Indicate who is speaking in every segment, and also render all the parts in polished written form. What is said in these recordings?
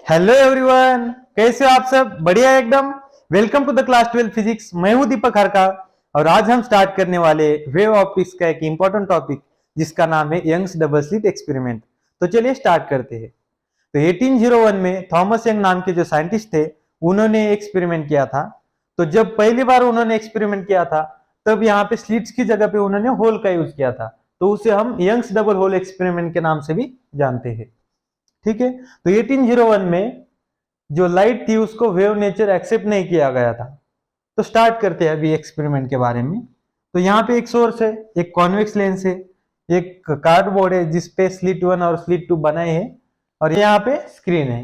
Speaker 1: Hello everyone, कैसे हो आप सब? बढ़िया एकदम। Welcome to the class 12 physics. मैं हूं दीपक हरका और आज हम स्टार्ट करने वाले वेव ऑप्टिक्स का एक इंपॉर्टेंट टॉपिक जिसका नाम है यंग्स डबल स्लिट एक्सपेरिमेंट। तो चलिए स्टार्ट करते हैं। तो 1801 में थॉमस यंग नाम के जो साइंटिस्ट थे उन्होंने एक्सपेरिमेंट किया था। तो जब पहली बार उन्होंने एक्सपेरिमेंट किया था तब यहाँ पे स्लिट्स की जगह पे उन्होंने होल का यूज किया था। तो उसे हम यंग्स डबल होल एक्सपेरिमेंट के नाम से भी जानते हैं। ठीक है। तो 1801 में जो लाइट थी उसको वेव नेचर एक्सेप्ट नहीं किया गया था। तो स्टार्ट करते हैं अभी एक्सपेरिमेंट के बारे में। तो यहाँ पे एक सोर्स है, एक कॉन्वेक्स लेंस है, एक कार्डबोर्ड है जिसपे स्लिट 1 और स्लिट 2 बनाए हैं और यहाँ पे स्क्रीन है।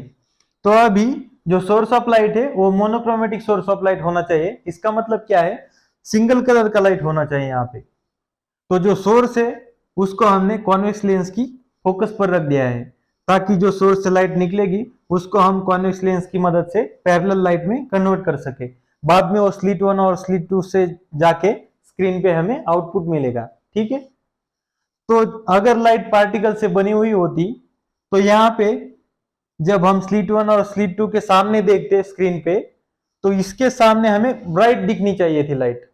Speaker 1: तो अभी जो सोर्स ऑफ लाइट है वो मोनोक्रोमेटिक सोर्स ऑफ लाइट होना चाहिए। इसका मतलब क्या है? सिंगल कलर का लाइट होना चाहिए यहाँ पे। तो जो सोर्स है उसको हमने कॉन्वेक्स लेंस की फोकस पर रख दिया है ताकि जो सोर्स से लाइट निकलेगी उसको हम कॉन्वेक्स लेंस की मदद से पैरेलल लाइट में कन्वर्ट कर सके। बाद में वो स्लिट 1 और स्लिट 2 से जाके स्क्रीन पे हमें आउटपुट मिलेगा। ठीक है। तो अगर लाइट पार्टिकल से बनी हुई होती तो यहाँ पे जब हम स्लिट 1 और स्लिट 2 के सामने देखते स्क्रीन पे तो इसके सामने हमें ब्राइट दिखनी चाहिए थी लाइट।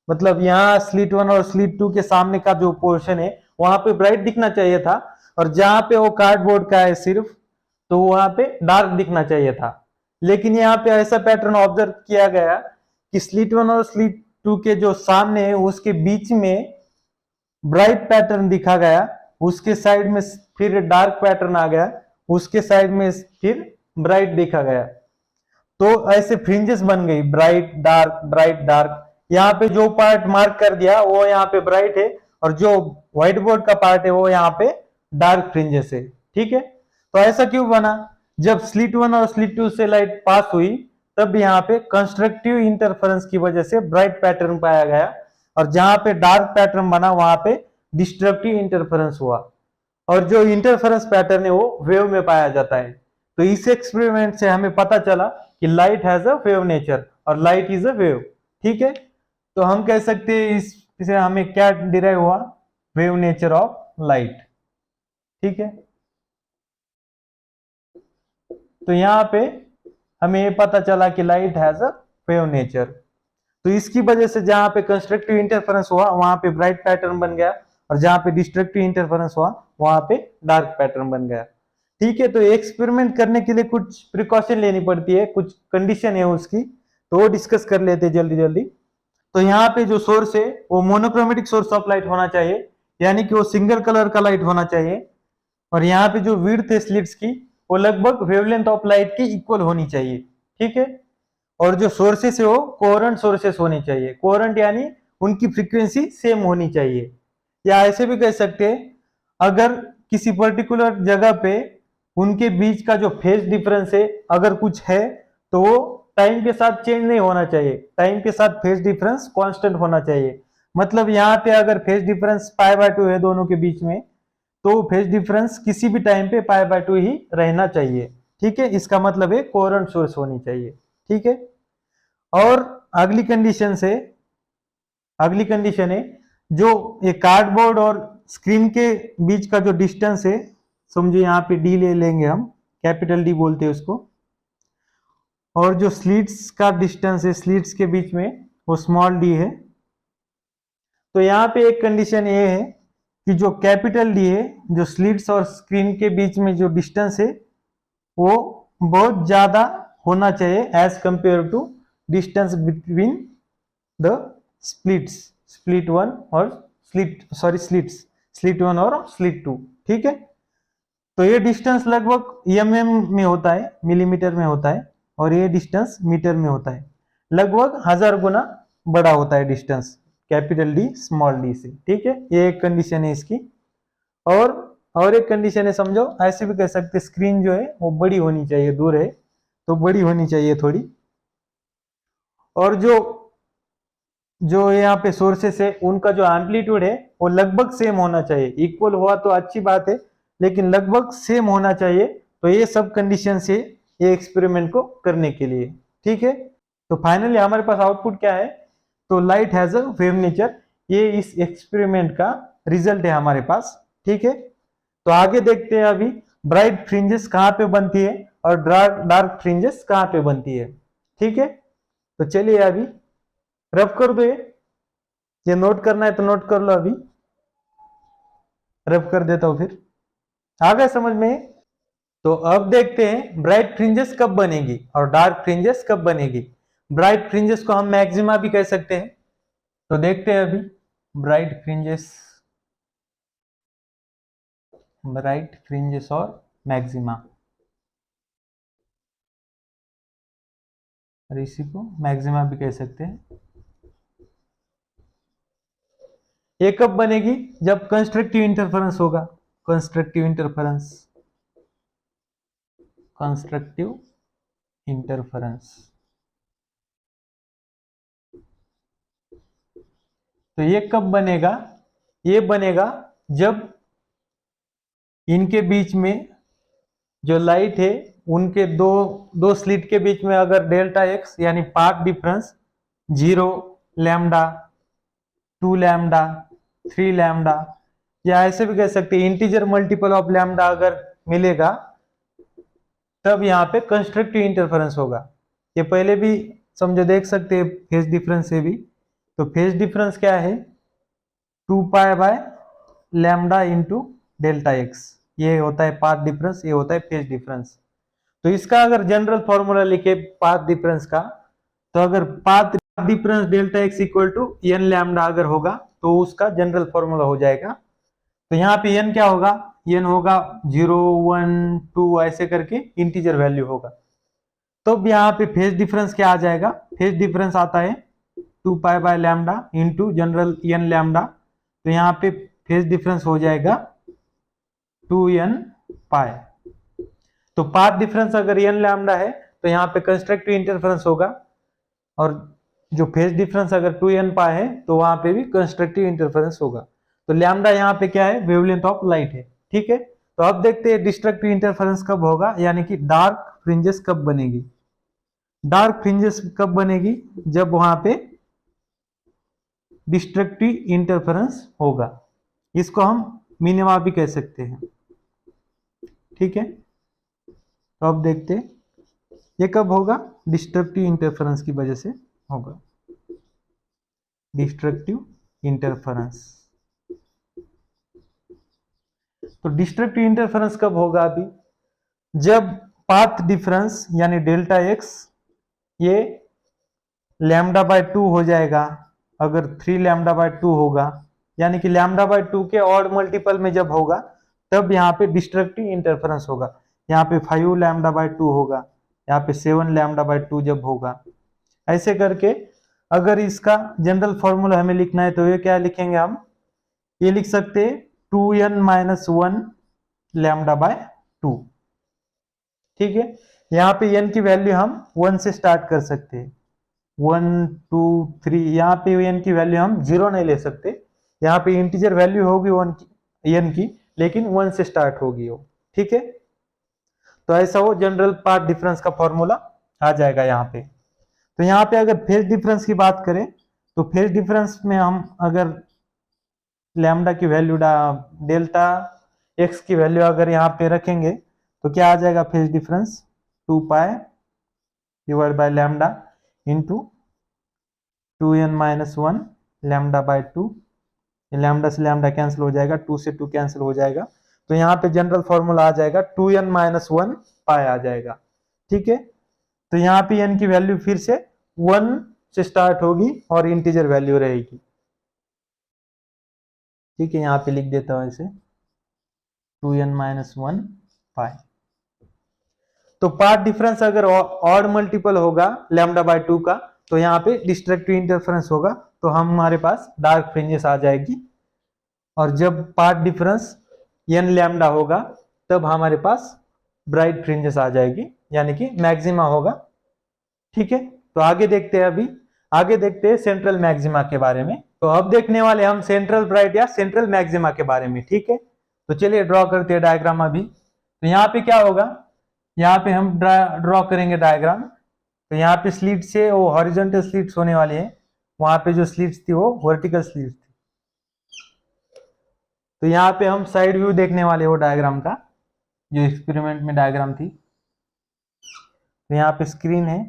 Speaker 1: मतलब यहाँ स्लिट 1 और स्लिट 2 के सामने का जो पोर्शन है वहां पे ब्राइट दिखना चाहिए था और जहां पे वो कार्डबोर्ड का है सिर्फ तो वहां पे डार्क दिखना चाहिए था। लेकिन यहाँ पे ऐसा पैटर्न ऑब्जर्व किया गया कि स्लिट 1 और स्लिट 2 के जो सामने है उसके बीच में ब्राइट पैटर्न दिखा गया, उसके साइड में फिर डार्क पैटर्न आ गया, उसके साइड में फिर ब्राइट देखा गया। तो ऐसे फ्रिंजेस बन गई, ब्राइट डार्क ब्राइट डार्क। यहाँ पे जो पार्ट मार्क कर दिया वो यहाँ पे ब्राइट है और जो व्हाइट बोर्ड का पार्ट है वो यहाँ पे डार्क फ्रिंजेस है। ठीक है। तो ऐसा क्यों बना? जब स्लिट 1 और स्लिट 2 से लाइट पास हुई तब यहाँ पे कंस्ट्रक्टिव इंटरफेरेंस की वजह से ब्राइट पैटर्न पाया गया और जहां पे डार्क पैटर्न बना वहां पे डिस्ट्रक्टिव इंटरफेरेंस हुआ और जो इंटरफेरेंस पैटर्न है वो वेव में पाया जाता है। तो इस एक्सपेरिमेंट से हमें पता चला कि light has a wave nature और लाइट इज अ वेव। ठीक है। तो हम कह सकते हैं इससे हमें क्या डिराइव हुआ? Wave nature of light. ठीक है। तो यहाँ पे हमें ये पता चला कि light has a wave nature. तो इसकी वजह से जहां पे कंस्ट्रक्टिव इंटरफेरेंस हुआ वहां पे ब्राइट पैटर्न बन गया और जहां पे डिस्ट्रक्टिव इंटरफेरेंस हुआ वहां पे डार्क पैटर्न बन गया। ठीक है। तो एक्सपेरिमेंट करने के लिए कुछ प्रिकॉशन लेनी पड़ती है, कुछ कंडीशन है उसकी, तो वो डिस्कस कर लेते हैं जल्दी जल्दी। तो यहाँ पे जो सोर्स है वो मोनोक्रोमेटिक सोर्स ऑफ लाइट होना चाहिए, यानी कि वो सिंगल कलर का लाइट होना चाहिए। और यहाँ पे जो विड्थ है स्लिट्स की वो लगभग वेवलेंथ ऑफ लाइट के इक्वल होनी चाहिए। ठीक है। और जो सोर्सेस है वो कोहेरेंट सोर्सेस होने चाहिए। कोहेरेंट यानी उनकी फ्रीक्वेंसी सेम होनी चाहिए। या ऐसे भी कह सकते हैं अगर किसी पर्टिकुलर जगह पे उनके बीच का जो फेज डिफरेंस है अगर कुछ है तो वो टाइम के साथ चेंज नहीं होना चाहिए। टाइम के साथ फेज डिफरेंस कांस्टेंट होना चाहिए। मतलब यहाँ पे अगर फेज डिफरेंस π/2 है दोनों के बीच में तो फेज डिफरेंस किसी भी टाइम पे π/2 ही रहना चाहिए। ठीक है। इसका मतलब है कोहेरेंट सोर्स होनी चाहिए। ठीक है। और अगली कंडीशन है जो ये कार्डबोर्ड और स्क्रीन के बीच का जो डिस्टेंस है, समझो यहाँ पे डी ले लेंगे हम, कैपिटल डी बोलते हैं उसको। और जो स्लिट्स का डिस्टेंस है स्लिट्स के बीच में वो स्मॉल डी है। तो यहाँ पे एक कंडीशन ये है कि जो कैपिटल डी है, जो स्लिट्स और स्क्रीन के बीच में जो डिस्टेंस है वो बहुत ज्यादा होना चाहिए as compare to distance between the slit 1 और स्लिट 1 और स्लिट 2। ठीक है। तो ये डिस्टेंस लगभग एमएम में होता है, मिलीमीटर में होता है, और ये डिस्टेंस मीटर में होता है। लगभग 1000 गुना बड़ा होता है distance capital D small D से। ठीक है। ये एक कंडीशन है इसकी। और एक कंडीशन है, समझो ऐसे भी कह सकते स्क्रीन जो है वो बड़ी होनी चाहिए, दूर है तो बड़ी होनी चाहिए थोड़ी। और जो यहाँ पे सोर्सेस है उनका जो एम्पलीट्यूड है वो लगभग सेम होना चाहिए। इक्वल हुआ तो अच्छी बात है लेकिन लगभग सेम होना चाहिए। तो ये सब कंडीशन है ये एक्सपेरिमेंट को करने के लिए। ठीक है। तो फाइनली हमारे पास आउटपुट क्या है? तो light has a wave nature. ये इस एक्सपेरिमेंट का रिजल्ट है हमारे पास। ठीक है। तो आगे देखते हैं अभी ब्राइट फ्रिंजेस कहाँ पे बनती है और डार्क फ्रिंजेस कहाँ पे बनती है। ठीक है, तो चलिए अभी रब कर दो, ये नोट करना है तो नोट कर लो, अभी रब कर देता हूं फिर। आ गए समझ में। तो अब देखते हैं ब्राइट फ्रिंजेस कब बनेगी और डार्क फ्रिंजेस कब बनेगी। ब्राइट फ्रिंजेस को हम मैक्सिमा भी कह सकते हैं। तो देखते हैं अभी ब्राइट फ्रिंजेस और मैक्सिमा, और इसी को मैक्सिमा भी कह सकते हैं। ये कब बनेगी, जब कंस्ट्रक्टिव इंटरफेरेंस होगा। Constructive interference, constructive interference. तो ये कब बनेगा, ये बनेगा जब इनके बीच में जो लाइट है उनके दो दो स्लिट के बीच में अगर डेल्टा एक्स यानी path difference 0, lambda, 2 lambda, 3 lambda, या ऐसे भी कह सकते हैं इंटीजर मल्टीपल ऑफ लैम्डा अगर मिलेगा, तब यहाँ पे कंस्ट्रक्टिव इंटरफेरेंस होगा। ये पहले भी समझो देख सकते हैं फेज डिफरेंस से भी। तो फेज डिफरेंस क्या है, 2 pi by lambda into delta x, ये होता है पाथ डिफरेंस, ये होता है फेज डिफरेंस। तो इसका अगर जनरल फॉर्मूला लिखे पाथ डिफरेंस का, तो अगर path difference delta x equal to n lambda अगर होगा तो उसका जनरल फॉर्मूला हो जाएगा। तो यहाँ पे एन क्या होगा, एन होगा 0, 1, 2 ऐसे करके इंटीजर वैल्यू होगा। तो यहाँ पे फेज डिफरेंस क्या आ जाएगा, फेज डिफरेंस आता है 2 pi by lambda into general n lambda. तो यहाँ पे फेज डिफरेंस हो जाएगा 2n पाई। तो पाथ डिफरेंस अगर n लैम्डा है तो यहाँ पे कंस्ट्रक्टिव इंटरफेरेंस होगा, और जो फेज डिफरेंस अगर 2n पाई है तो वहां पे भी कंस्ट्रक्टिव इंटरफेरेंस होगा। तो लैम्डा यहाँ पे क्या है, वेवलेंथ ऑफ लाइट है। ठीक है, तो अब देखते हैं डिस्ट्रक्टिव इंटरफेरेंस कब होगा, यानी कि डार्क फ्रिंजेस कब बनेगी। डार्क फ्रिंजेस कब बनेगी, जब वहां पे डिस्ट्रक्टिव इंटरफेरेंस होगा। इसको हम मिनिमा भी कह सकते हैं। ठीक है, तो अब देखते हैं ये कब होगा, डिस्ट्रक्टिव इंटरफेरेंस की वजह से होगा। डिस्ट्रक्टिव इंटरफेरेंस, तो डिस्ट्रक्टिव इंटरफेरेंस कब होगा, अभी जब पाथ डिफरेंस यानी डेल्टा एक्स ये लैम्डा बाय 2 हो जाएगा। अगर 3 लैम्डा बाय 2 होगा, यानी कि लैम्डा बाय 2 के ऑड मल्टीपल में जब होगा, तब यहाँ पे डिस्ट्रक्टिव इंटरफेरेंस होगा। यहाँ पे 5 लैम्डा बाय 2 होगा, यहाँ पे 7 लैम्डा बाय 2 जब होगा, ऐसे करके। अगर इसका जनरल फॉर्मूला हमें लिखना है तो ये क्या लिखेंगे हम, ये लिख सकते हैं 2n-1 लैम्डा बाय 2। ठीक है, यहाँ पे n की वैल्यू हम 1 से स्टार्ट कर सकते हैं, 1, 2, 3। यहाँ पे n की वैल्यू हम 0 नहीं ले सकते, यहाँ पे इंटीजर वैल्यू होगी n की, लेकिन 1 से स्टार्ट होगी वो। ठीक है, तो ऐसा वो जनरल पाथ डिफरेंस का फॉर्मूला आ जाएगा यहाँ पे। तो यहाँ पे अगर फेज डिफरेंस की बात करें, तो फेज डिफरेंस में हम अगर लैम्डा की वैल्यू डेल्टा एक्स की वैल्यू अगर यहाँ पे रखेंगे, तो क्या आ जाएगा phase difference, 2 pi divide by lambda into 2n-1 lambda by 2। Lambda से लैम्डा कैंसिल हो जाएगा, 2 से 2 कैंसिल हो जाएगा। तो यहाँ पे जनरल फॉर्मूला आ जाएगा 2n-1 पाई आ जाएगा। ठीक है, तो यहाँ पे n की वैल्यू फिर से 1 से स्टार्ट होगी और इंटीजर वैल्यू रहेगी। ठीक है, यहाँ पे लिख देता हूं इसे 2n-1 पाई। तो पाथ डिफरेंस अगर ऑड मल्टीपल होगा लैम्डा बाय 2 का, तो यहाँ पे डिस्ट्रक्टिव इंटरफेरेंस होगा, तो हमारे पास डार्क फ्रिंजेस आ जाएगी। और जब पाथ डिफरेंस n लैम्डा होगा, तब हमारे पास ब्राइट फ्रिंजेस आ जाएगी, यानी कि मैक्सिमा होगा। ठीक है, तो आगे देखते हैं, अभी आगे देखते हैं सेंट्रल मैक्सिमा के बारे में। तो अब देखने वाले हम सेंट्रल ब्राइट या सेंट्रल मैक्सिमा के बारे में। ठीक है, तो चलिए ड्रॉ करते हैं डायग्राम अभी। तो यहाँ पे क्या होगा, यहाँ पे हम ड्रॉ करेंगे डायग्राम। तो यहाँ पे स्लिट से वो हॉरिजॉन्टल स्लिट्स होने वाली है, वहां पे जो स्लिट्स थी वो वर्टिकल स्लिट्स थी। तो यहाँ पे हम साइड व्यू देखने वाले वो डायग्राम का, जो एक्सपेरिमेंट में डायग्राम थी। तो यहाँ पे स्क्रीन है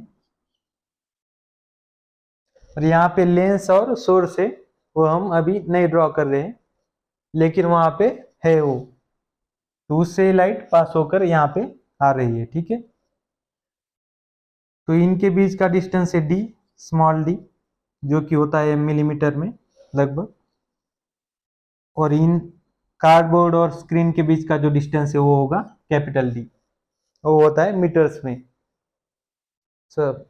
Speaker 1: और यहाँ पे लेंस और सोर्स है, वो हम अभी नहीं ड्रॉ कर रहे हैं, लेकिन वहां पे है वो, तो उससे लाइट पास होकर यहाँ पे आ रही है। ठीक है, तो इनके बीच का डिस्टेंस है डी, स्मॉल डी, जो कि होता है मिलीमीटर में लगभग, और इन कार्डबोर्ड और स्क्रीन के बीच का जो डिस्टेंस है वो होगा कैपिटल डी, वो होता है मीटर्स में सब।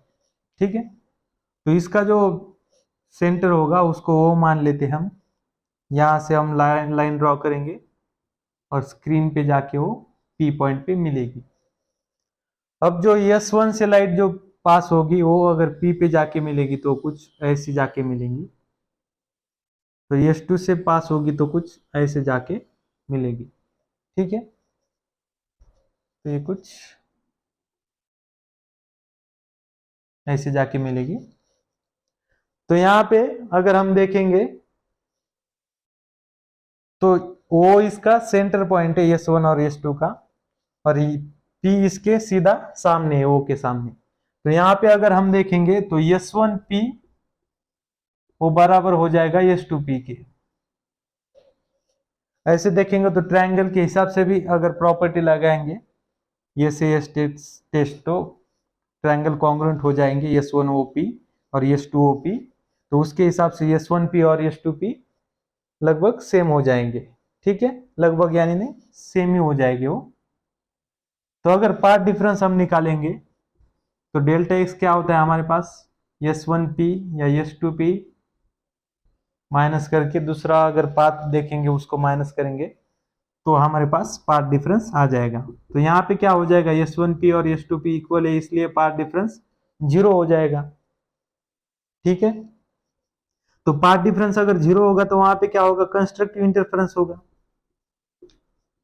Speaker 1: ठीक है, तो इसका जो सेंटर होगा उसको वो मान लेते हम, यहाँ से हम लाइन ड्रॉ करेंगे और स्क्रीन पे जाके वो पी पॉइंट पे मिलेगी। अब जो S1 से लाइट जो पास होगी वो अगर पी पे जाके मिलेगी तो कुछ ऐसी जाके मिलेंगी, तो S2 से पास होगी तो कुछ ऐसे जाके मिलेगी। ठीक है, तो ये कुछ ऐसे जाके मिलेगी। तो यहाँ पे अगर हम देखेंगे तो वो इसका सेंटर पॉइंट है S1 और S2 का, और P इसके सीधा सामने है, O के सामने। तो यहाँ पे अगर हम देखेंगे तो S1P वो बराबर हो जाएगा S2P के। ऐसे देखेंगे तो ट्रायंगल के हिसाब से भी अगर प्रॉपर्टी लगाएंगे ये से टेस्ट, तो ट्रायंगल कॉन्ग्रुएंट हो जाएंगे S1OP और S2OP, तो उसके हिसाब से S1P और S2P लगभग सेम हो जाएंगे। ठीक है, लगभग यानी नहीं, सेम ही हो जाएंगे वो। तो अगर पाथ डिफरेंस हम निकालेंगे तो डेल्टा एक्स क्या होता है हमारे पास, S1P या S2P माइनस करके दूसरा अगर पाथ देखेंगे उसको माइनस करेंगे तो हमारे पास पाथ डिफरेंस आ जाएगा। तो यहाँ पे क्या हो जाएगा, S1P और S2P इक्वल है, इसलिए पाथ डिफरेंस 0 हो जाएगा। ठीक है, तो पाथ डिफरेंस अगर 0 होगा तो वहां पे क्या होगा, कंस्ट्रक्टिव इंटरफेरेंस होगा,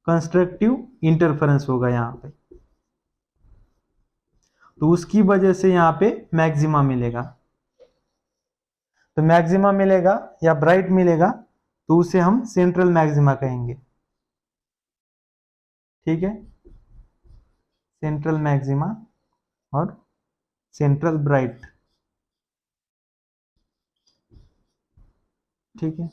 Speaker 1: कंस्ट्रक्टिव इंटरफेरेंस होगा यहाँ पे, तो उसकी वजह से यहाँ पे मैक्सिमा मिलेगा। तो मैक्सिमा मिलेगा या ब्राइट मिलेगा तो उसे हम सेंट्रल मैक्सिमा कहेंगे। ठीक है, सेंट्रल मैक्सिमा और सेंट्रल ब्राइट। ठीक है,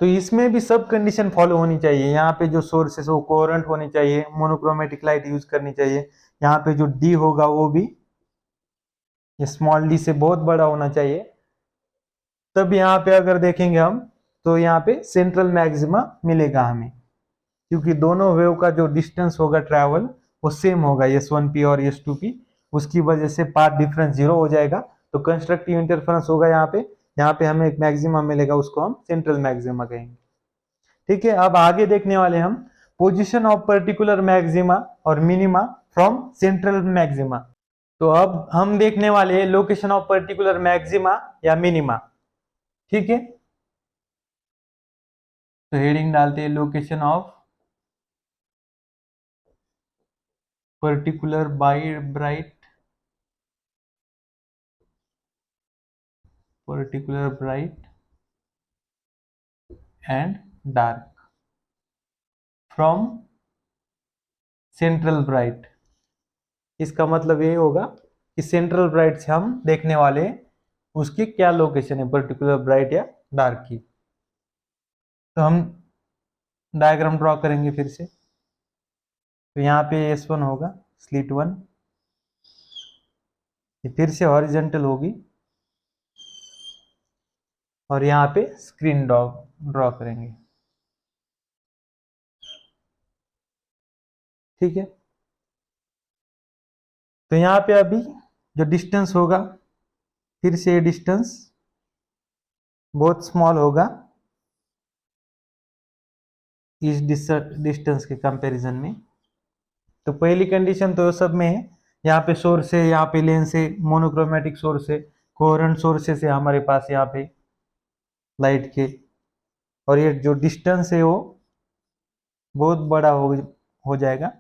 Speaker 1: तो इसमें भी सब कंडीशन फॉलो होनी चाहिए। यहाँ पे जो सोर्सेस वो कोहेरेंट होने चाहिए, मोनोक्रोमेटिक लाइट यूज करनी चाहिए, यहाँ पे जो डी होगा वो भी स्मॉल डी से बहुत बड़ा होना चाहिए। तब यहाँ पे अगर देखेंगे हम तो यहाँ पे सेंट्रल मैक्सिमा मिलेगा हमें, क्योंकि दोनों वेव का जो डिस्टेंस होगा ट्रैवल वो सेम होगा S1P और S2P, उसकी वजह से पाथ डिफरेंस 0 हो जाएगा, तो कंस्ट्रक्टिव इंटरफेरेंस होगा यहाँ पे हमें एक मैक्सिमा मिलेगा, उसको हम सेंट्रल मैक्सिमा कहेंगे। ठीक है, अब आगे देखने वाले हम पोजीशन ऑफ पर्टिकुलर मैक्सिमा और मिनिमा फ्रॉम सेंट्रल मैक्सिमा। तो अब हम देखने वाले हैं लोकेशन ऑफ पर्टिकुलर मैक्सिमा या मिनिमा। ठीक है, तो हेडिंग डालते हैं location of particular bright and dark from central bright. इसका मतलब ये होगा कि सेंट्रल ब्राइट से हम देखने वाले उसकी क्या लोकेशन है, पर्टिकुलर ब्राइट या डार्क की। तो हम डायग्राम ड्रॉ करेंगे फिर से। तो यहाँ पे S1 होगा, स्लिट 1, ये फिर से हॉरिजेंटल होगी, और यहाँ पे स्क्रीन ड्रॉ करेंगे। ठीक है, तो यहाँ पे अभी जो डिस्टेंस होगा, फिर से डिस्टेंस बहुत स्मॉल होगा इस डिस्टेंस के कंपैरिजन में। तो पहली कंडीशन तो सब में है, यहाँ पे सोर्स है, यहाँ पे लेंस है, मोनोक्रोमेटिक सोर्स है, कोहेरेंट सोर्सेस है हमारे पास यहाँ पे लाइट के, और ये जो डिस्टेंस है वो बहुत बड़ा हो जाएगा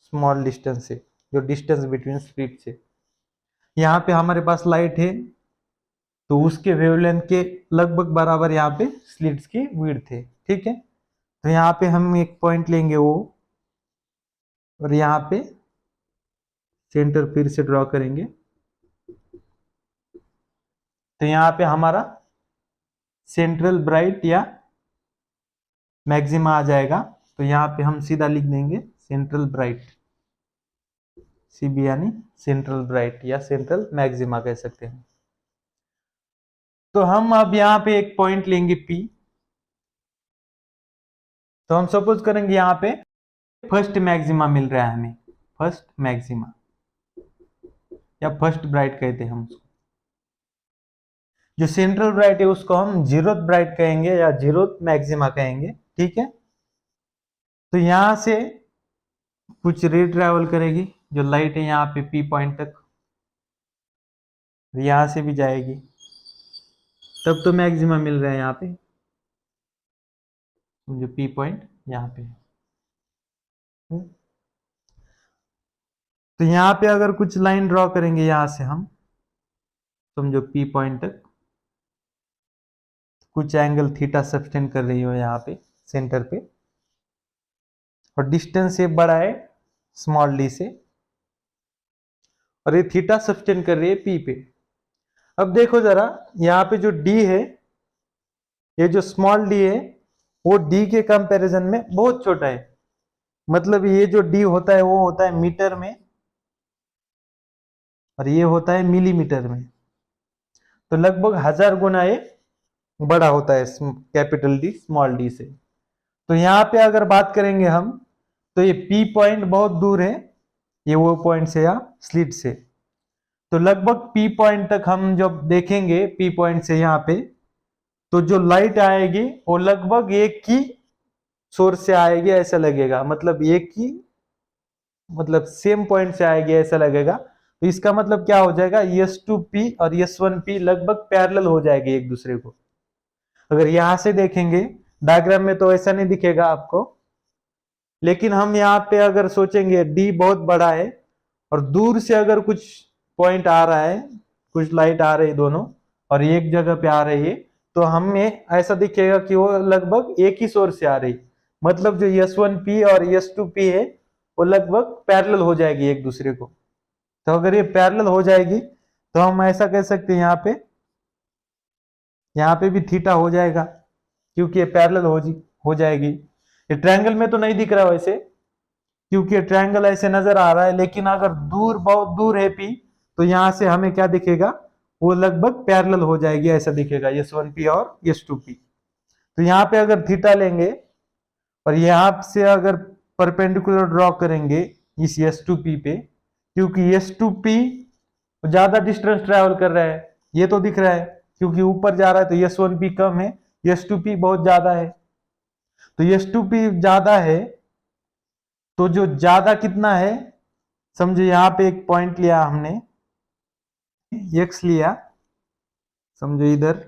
Speaker 1: स्मॉल डिस्टेंस से, जो डिस्टेंस बिटवीन स्लिट से। यहाँ पे हमारे पास लाइट है तो उसके वेवलेंथ के लगभग बराबर यहाँ पे स्लिट्स की विड्थ है। ठीक है, तो यहाँ पे हम एक पॉइंट लेंगे O, और यहाँ पे सेंटर फिर से ड्रॉ करेंगे। तो यहाँ पे हमारा सेंट्रल ब्राइट या मैक्सिमा आ जाएगा। तो यहाँ पे हम सीधा लिख देंगे सेंट्रल ब्राइट, CB यानी सेंट्रल ब्राइट या सेंट्रल मैक्सिमा कह सकते हैं। तो हम अब यहाँ पे एक पॉइंट लेंगे P। तो हम सपोज करेंगे यहाँ पे फर्स्ट मैक्सिमा मिल रहा है हमें, फर्स्ट मैक्सिमा या फर्स्ट ब्राइट कहते हैं हम उसको। जो सेंट्रल ब्राइट है उसको हम जीरोथ ब्राइट कहेंगे या जीरोथ मैक्सिमा कहेंगे, ठीक है। तो यहां से कुछ रे ट्रेवल करेगी, जो लाइट है यहाँ पे P पॉइंट तक, यहां से भी जाएगी, तब तो मैक्सिमा मिल रहा है यहाँ पे, जो P पॉइंट यहाँ पे है। तो यहाँ पे अगर कुछ लाइन ड्रॉ करेंगे यहां से हम, समझो P पॉइंट तक कुछ एंगल थीटा सब्सटेंड कर रही हो यहाँ पे सेंटर पे, और डिस्टेंस ये बड़ा है स्मॉल d से, और ये थीटा सब्सटेंड कर रही है P पे। अब देखो जरा यहाँ पे जो d है, ये जो स्मॉल d है वो d के कंपैरिजन में बहुत छोटा है। मतलब ये जो d होता है वो होता है मीटर में, और ये होता है मिलीमीटर में। तो लगभग 1000 गुना ये बड़ा होता है कैपिटल D स्मॉल d से। तो यहाँ पे अगर बात करेंगे हम, तो ये P पॉइंट बहुत दूर है, ये वो पॉइंट से या स्लिट से। तो लगभग P पॉइंट तक हम जब देखेंगे P पॉइंट से यहाँ पे, तो जो लाइट आएगी वो लगभग एक ही सोर्स से आएगी ऐसा लगेगा, मतलब एक ही, मतलब सेम पॉइंट से आएगी ऐसा लगेगा। तो इसका मतलब क्या हो जाएगा, S2P और S1P लगभग पैरेलल हो जाएगी एक दूसरे को। अगर यहां से देखेंगे डायग्राम में तो ऐसा नहीं दिखेगा आपको, लेकिन हम यहाँ पे अगर सोचेंगे D बहुत बड़ा है और दूर से अगर कुछ पॉइंट आ रहा है, कुछ लाइट आ रही है दोनों और एक जगह पे आ रही है, तो हमें ऐसा दिखेगा कि वो लगभग एक ही सोर्स से आ रही, मतलब जो S1P और S2P है वो लगभग पैरेलल हो जाएगी एक दूसरे को। तो अगर ये पैरेलल हो जाएगी तो हम ऐसा कह सकते हैं यहाँ पे भी थीटा हो जाएगा, क्योंकि ये पैरेलल हो जाएगी। ये ट्रायंगल में तो नहीं दिख रहा वैसे, क्योंकि ये ट्रायंगल ऐसे नजर आ रहा है, लेकिन अगर दूर बहुत दूर है P, तो यहां से हमें क्या दिखेगा, वो लगभग पैरेलल हो जाएगी ऐसा दिखेगा, S1P और S2P। तो यहाँ पे अगर थीटा लेंगे और यहाँ से अगर परपेंडिकुलर ड्रॉ करेंगे इस S2P पे, क्योंकि S2P ज्यादा डिस्टेंस ट्रेवल कर रहा है, ये तो दिख रहा है, क्योंकि ऊपर जा रहा है तो S1P कम है, S2P बहुत ज्यादा है। तो S2P ज्यादा है, तो जो ज्यादा कितना है, समझो यहाँ पे एक पॉइंट लिया हमने, x लिया, समझो इधर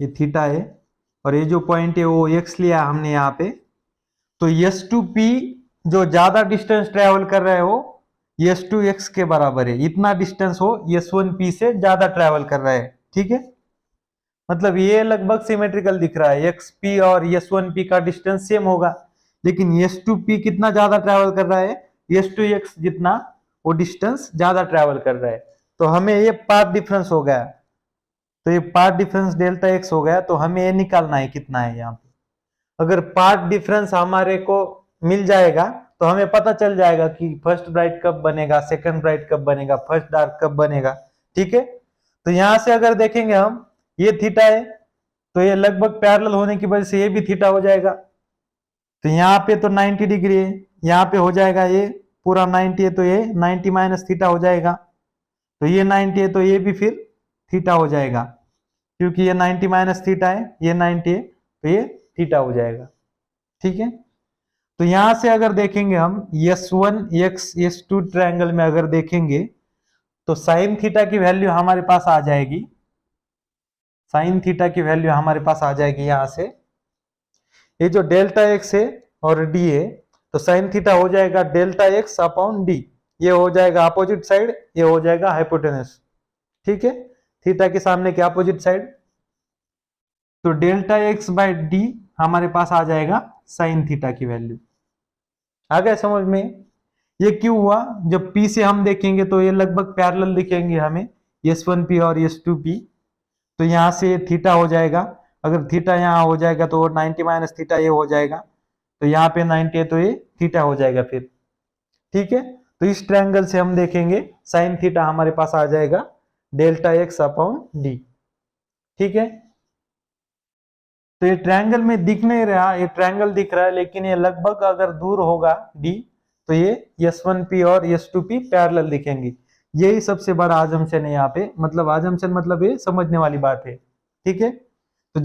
Speaker 1: ये थीटा है, और ये जो पॉइंट है वो x लिया हमने यहाँ पे। तो S2P जो ज्यादा डिस्टेंस ट्रेवल कर रहे हो S2x के बराबर है, इतना डिस्टेंस हो S1P से ज्यादा ट्रेवल कर रहा है, ठीक है। मतलब ये लगभग सिमेट्रिकल दिख रहा है, XP और S1P का डिस्टेंस सेम होगा, लेकिन S2P कितना ज्यादा ट्रेवल कर रहा है, S2x जितना वो डिस्टेंस ज्यादा ट्रेवल कर रहा है। तो हमें ये पाथ डिफरेंस हो गया, तो ये पाथ डिफरेंस डेल्टा x हो गया। तो हमें ये निकालना है कितना है यहाँ पे। अगर पाथ डिफरेंस हमारे को मिल जाएगा तो हमें पता चल जाएगा कि फर्स्ट ब्राइट कब बनेगा, सेकंड ब्राइट कब बनेगा, फर्स्ट डार्क कब बनेगा, ठीक है। तो यहां से अगर देखेंगे हम, ये थीटा है तो ये लगभग पैरेलल होने की वजह से ये भी थीटा हो जाएगा। तो यहाँ पे तो 90 डिग्री है, यहाँ पे हो जाएगा ये पूरा 90 है, तो ये 90 माइनस थीटा हो जाएगा। तो ये 90 है तो ये भी फिर थीटा हो जाएगा, क्योंकि ये 90 माइनस थीटा है, ये 90 है तो ये थीटा हो जाएगा, ठीक है। तो यहां से अगर देखेंगे हम S1 x S2 ट्रायंगल में अगर देखेंगे तो साइन थीटा की वैल्यू हमारे पास आ जाएगी, साइन थीटा की वैल्यू हमारे पास आ जाएगी यहां से। ये जो डेल्टा x है और d है, तो साइन थीटा हो जाएगा डेल्टा x अपॉन d, ये हो जाएगा अपोजिट साइड, ये हो जाएगा हाइपोटेनस, ठीक है। थीटा के सामने के अपोजिट साइड, तो डेल्टा एक्स बाय डी हमारे पास आ जाएगा साइन थीटा की वैल्यू। आ गया समझ में? ये क्यों हुआ? जब P से हम देखेंगे तो ये लगभग पैरेलल दिखेंगे हमें, S1P और S2P। तो यहाँ से थीटा हो जाएगा, अगर थीटा यहाँ हो जाएगा तो 90 माइनस थीटा ये हो जाएगा, तो यहाँ पे 90 है तो ये थीटा हो जाएगा फिर। ठीक है, तो इस ट्रायंगल से हम देखेंगे साइन थीटा हमारे पास आ जाएगा डेल्टा एक्स अपॉन डी। ठीक है, तो ये ट्रायंगल में दिख नहीं रहा, ये ट्रायंगल दिख रहा है लेकिन ये लगभग अगर दूर होगा डी तो ये S1P और S2P पैरेलल दिखेंगे। यही सबसे बड़ा अजम्पशन है यहाँ पे, मतलब अजम्पशन मतलब ये समझने वाली बात है। ठीक है, तो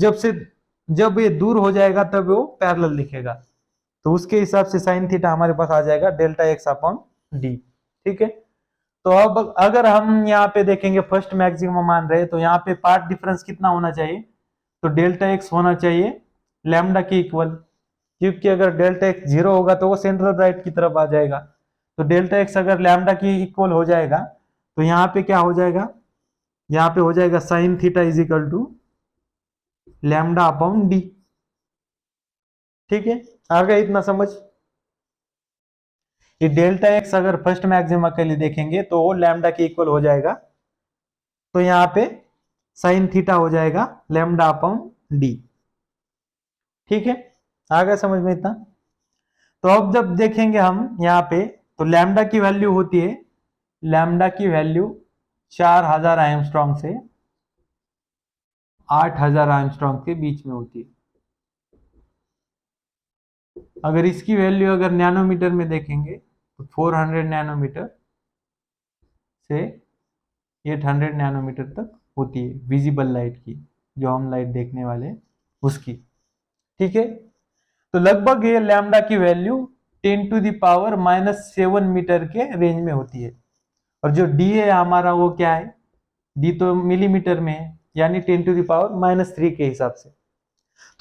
Speaker 1: जब ये दूर हो जाएगा तब वो पैरेलल दिखेगा, तो उसके हिसाब से साइन थीटा हमारे पास आ जाएगा डेल्टा एक्स अपॉन डी। ठीक है, तो अब अगर हम यहाँ पे देखेंगे फर्स्ट मैक्सिमम मान रहे हैं, तो यहाँ पे पार्ट डिफरेंस कितना होना चाहिए? तो डेल्टा एक्स होना चाहिए लैम्डा के इक्वल, क्योंकि अगर डेल्टा एक्स 0 होगा तो वो सेंट्रल ब्राइट की तरफ आ जाएगा। तो डेल्टा एक्स अगर लैम्डा के इक्वल हो जाएगा तो यहाँ पे क्या हो जाएगा? यहाँ पे हो जाएगा sine theta is equal to lambda upon d. ठीक है, आ गया इतना समझ? ये डेल्टा एक्स अगर फर्स्ट मैक्सिमा के लिए देखेंगे तो वो लैम्डा के इक्वल हो जाएगा, तो यहाँ पे साइन थीटा हो जाएगा लैम्डा अपॉन डी। ठीक है, आ गया समझ में इतना? तो अब जब देखेंगे हम यहाँ पे, तो लैम्डा की वैल्यू होती है, लैम्डा की वैल्यू 4000 एंगस्ट्रॉम से 8000 एंगस्ट्रॉम के बीच में होती है। अगर इसकी वैल्यू अगर नैनोमीटर में देखेंगे तो 400 नैनोमीटर से 800 नैनोमीटर तक होती है विजिबल लाइट की, जो हम लाइट देखने वाले हैं उसकी। ठीक है, तो लगभग ये लैम्डा की value 10 to the power -7 metre के रेंज में होती है। और जो डी है हमारा वो क्या है? डी तो मिलीमीटर में है, यानी 10 टू द पावर -3 के हिसाब से।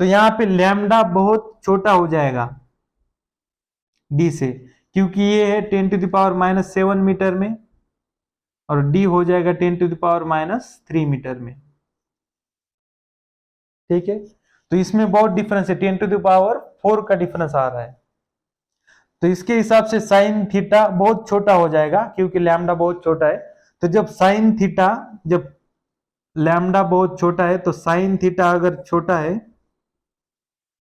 Speaker 1: तो यहाँ पे लैम्डा बहुत छोटा हो जाएगा डी से, क्योंकि ये है 10 टू द पावर -7 मीटर में, और डी हो जाएगा 10 टू द पावर -3 मीटर में। ठीक है, तो इसमें बहुत डिफरेंस है, 10 टू द पावर 4 का डिफरेंस आ रहा है। तो इसके हिसाब से साइन थीटा बहुत छोटा हो जाएगा, क्योंकि लैम्डा बहुत छोटा है। तो जब साइन थीटा, जब लैम्डा बहुत छोटा है तो साइन थीटा अगर छोटा है,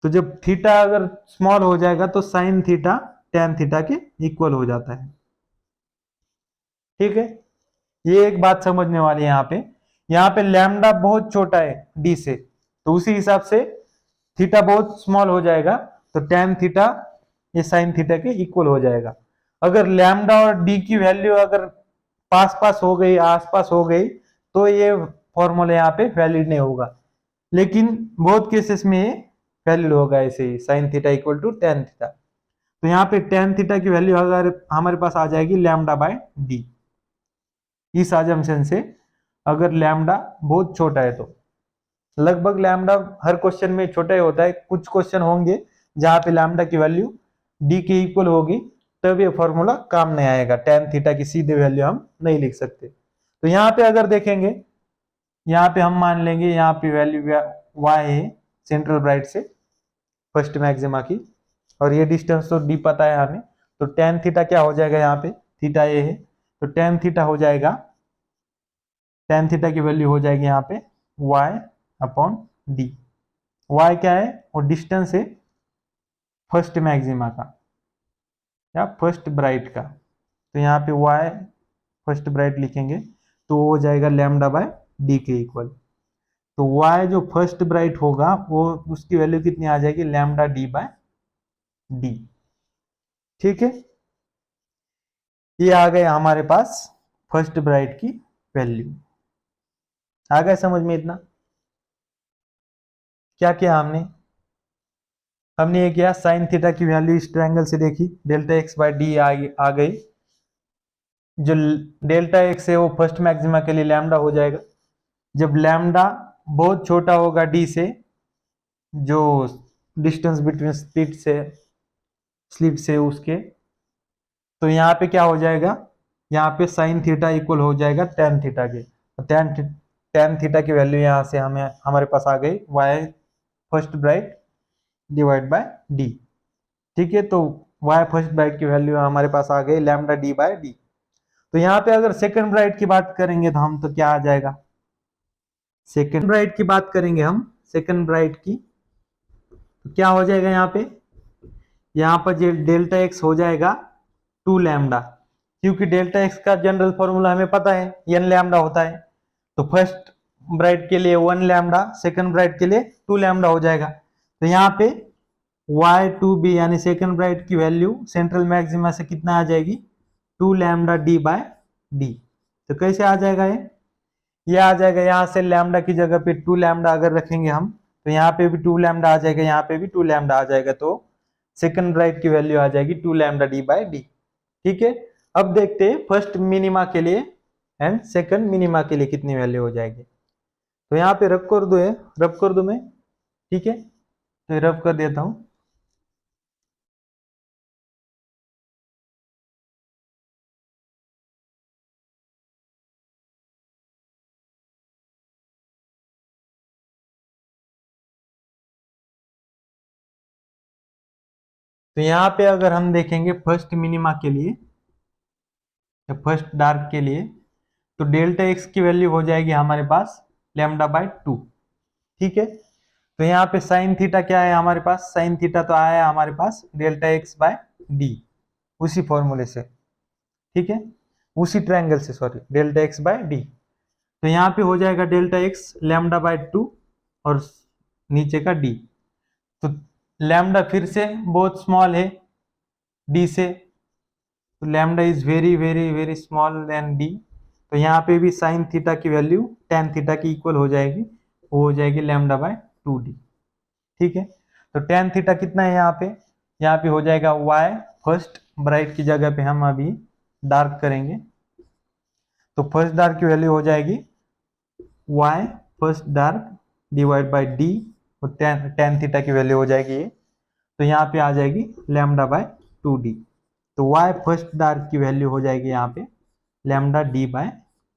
Speaker 1: तो जब थीटा अगर स्मॉल हो जाएगा तो साइन थीटा टैन थीटा के इक्वल हो जाता है। ठीक है, ये एक बात समझने वाली है यहाँ पे लैम्डा बहुत छोटा है डी से, तो उसी हिसाब से थीटा बहुत स्मॉल हो जाएगा, तो टैन थीटा ये साइन थीटा के इक्वल हो जाएगा। अगर लैम्डा और डी की वैल्यू अगर पास पास हो गई, आसपास हो गई, तो ये फॉर्मूला यहाँ पे वैलिड नहीं होगा, लेकिन बहुत केसेस में ये वैलिड होगा ऐसे ही, sine theta equal to tan theta. तो यहाँ पे टैन थीटा की वैल्यू अगर हमारे पास आ जाएगी लैम्डा बाय डी, इस अजम्पशन से। अगर लैम्डा बहुत छोटा है तो लगभग लैम्डा हर क्वेश्चन में छोटा ही होता है, कुछ क्वेश्चन होंगे जहां पे लैम्डा की वैल्यू डी के इक्वल होगी, तब ये फॉर्मूला काम नहीं आएगा, टैन थीटा की सीधे वैल्यू हम नहीं लिख सकते। तो यहाँ पे अगर देखेंगे, यहाँ पे हम मान लेंगे यहाँ पे वैल्यू वाई है सेंट्रल ब्राइट से फर्स्ट मैक्सिमा की, और ये डिस्टेंस तो डी पता है हमें, तो टैन थीटा क्या हो जाएगा? यहाँ पे थीटा ए है, तो टैन थीटा हो जाएगा, टैन थीटा की वैल्यू हो जाएगी यहाँ पे y अपॉन डी। y क्या है? वो डिस्टेंस है फर्स्ट मैक्सिमा का या फर्स्ट ब्राइट का, तो यहाँ पे y फर्स्ट ब्राइट लिखेंगे तो वो हो जाएगा लैम्डा बाय डी के इक्वल। तो y जो फर्स्ट ब्राइट होगा वो उसकी वैल्यू कितनी आ जाएगी? Lambda d by d. ठीक है, ये आ गए हमारे पास फर्स्ट ब्राइट की वैल्यू। आ गया समझ में इतना? क्या किया हमने ये किया, साइन थीटा की वैल्यू इस ट्रायंगल से देखी, डेल्टा एक्स बाय डी आ गई। जो डेल्टा एक्स है वो फर्स्ट मैक्सिमा के लिए लैम्डा हो जाएगा। जब लैम्डा बहुत छोटा होगा डी से, जो डिस्टेंस बिटवीन स्लिट से उसके, तो यहाँ पे क्या हो जाएगा? यहाँ पे साइन थीटा इक्वल हो जाएगा टैन थीटा के। tan थीटा की वैल्यू यहाँ से हमें हमारे पास आ गई y first bright divide by d। ठीक है, तो y फर्स्ट ब्राइट की वैल्यू हमारे पास आ गई लैम्डा d बाय d। तो यहाँ पे अगर सेकंड ब्राइट की बात करेंगे तो हम तो क्या आ जाएगा, सेकंड ब्राइट की बात करेंगे हम सेकंड ब्राइट की, तो क्या हो जाएगा यहाँ पर डेल्टा एक्स हो जाएगा 2 लैम्डा, क्योंकि डेल्टा एक्स का जनरल फॉर्मूला हमें पता है n लैम्डा होता है। तो फर्स्ट ब्राइट के लिए 1 लैम्डा, सेकंड ब्राइट के लिए 2 लैम्डा हो जाएगा। तो यहाँ पे y2b यानी सेकंड ब्राइट की वैल्यू सेंट्रल मैक्सिमा से कितना आ जाएगी, 2 लैम्डा d बाय d। तो कैसे आ जाएगा ये आ जाएगा, यहाँ से लैम्डा की जगह पे 2 लैम्डा अगर रखेंगे हम तो यहाँ पे भी 2 लैम्डा आ जाएगा, यहाँ पे भी 2 लैम्डा आ जाएगा। तो सेकंड ब्राइट की वैल्यू आ जाएगी 2 लैम्डा d बाय d। ठीक है, अब देखते हैं फर्स्ट मिनिमा के लिए एंड सेकंड मिनिमा के लिए कितनी वैल्यू हो जाएगी। तो यहाँ पे रब कर दो मैं, ठीक है, तो रब कर देता हूं। तो यहाँ पे अगर हम देखेंगे फर्स्ट मिनिमा के लिए या फर्स्ट डार्क के लिए, तो डेल्टा एक्स की वैल्यू हो जाएगी हमारे पास लैम्डा बाय 2। ठीक है, तो यहाँ पे साइन थीटा क्या है हमारे पास, साइन थीटा तो आया है हमारे पास डेल्टा एक्स बाय डी, उसी फॉर्मूले से, ठीक है, उसी ट्रायंगल से, sorry, delta x by d. तो यहाँ पे हो जाएगा डेल्टा एक्स लैम्डा बाय 2 और नीचे का डी। तो लैम्डा फिर से बहुत स्मॉल है डी से, तो lambda is very very very small then d. तो यहाँ पे भी साइन थीटा की वैल्यू टेन थीटा की इक्वल हो जाएगी, वो हो जाएगी लैम्डा बाय 2d। ठीक है, तो टेन थीटा कितना है यहाँ पे हो जाएगा y फर्स्ट ब्राइट की जगह पे हम अभी डार्क करेंगे, तो फर्स्ट डार्क की वैल्यू हो जाएगी y first dark divide by d, और टेन थीटा की वैल्यू हो जाएगी ये, तो यहाँ पे आ जाएगी लैम्डा बाय 2d। तो y फर्स्ट डार्क की वैल्यू हो जाएगी यहाँ पे लैम्डा d बाय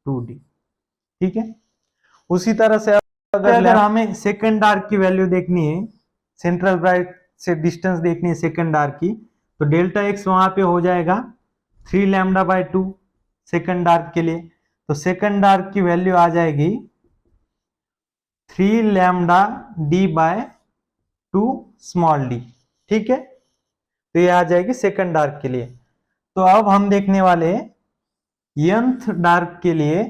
Speaker 1: 2d। ठीक है, उसी तरह से अगर हमें सेकंड डार्क की वैल्यू देखनी है, सेंट्रल ब्राइट से डिस्टेंस देखनी है सेकंड डार्क की, तो डेल्टा एक्स वहां पे हो जाएगा 3 लैम्डा बाय 2 सेकंड डार्क के लिए। तो सेकंड डार्क की वैल्यू आ जाएगी 3 lambda d by 2 small d. ठीक है, तो ये आ जाएगी सेकंड डार्क के लिए। तो अब हम देखने वाले nth डार्क के लिए,